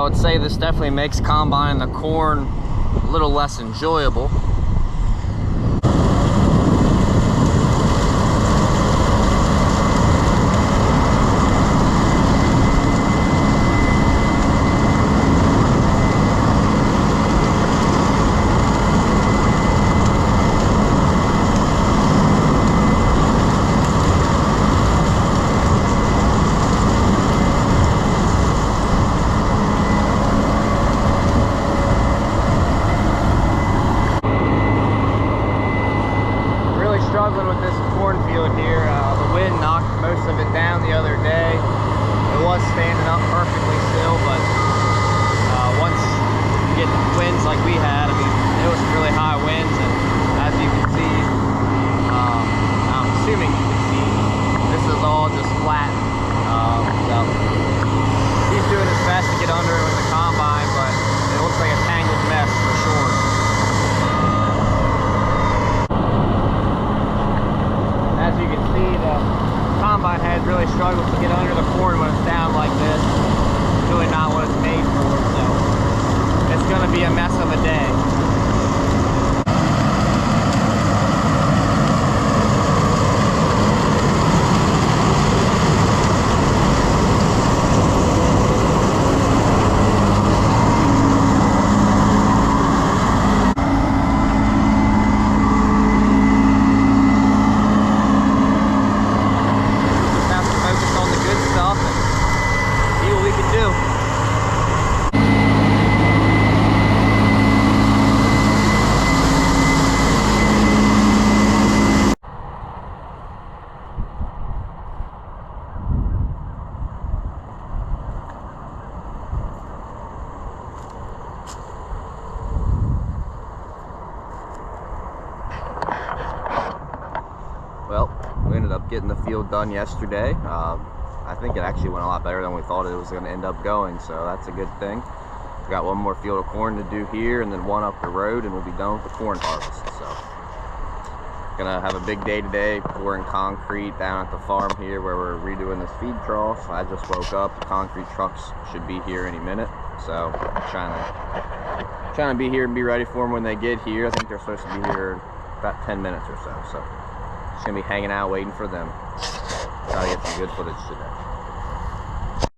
would say this definitely makes combining the corn a little less enjoyable. Struggling with this cornfield here. The wind knocked most of it down the other day. It was standing up perfectly still, but once you get winds like we had, I mean, it was really high winds, and as you can see, I'm assuming you can see, this is all just flat. So he's doing his best to get under it with the combine, but it looks like a tangled mess for sure. As you can see, the combine head really struggles to get under the corn when it's down like this. It's really not what it's made for, so it's going to be a mess of a day. Well, we ended up getting the field done yesterday. I think it actually went a lot better than we thought it was going to end up going, so that's a good thing. We've got one more field of corn to do here, and then one up the road, and we'll be done with the corn harvest. So, gonna have a big day today, pouring concrete down at the farm here where we're redoing this feed trough. I just woke up. The concrete trucks should be here any minute, so trying to be here and be ready for them when they get here. I think they're supposed to be here about 10 minutes or so. So just gonna be hanging out waiting for them. Try to get some good footage today.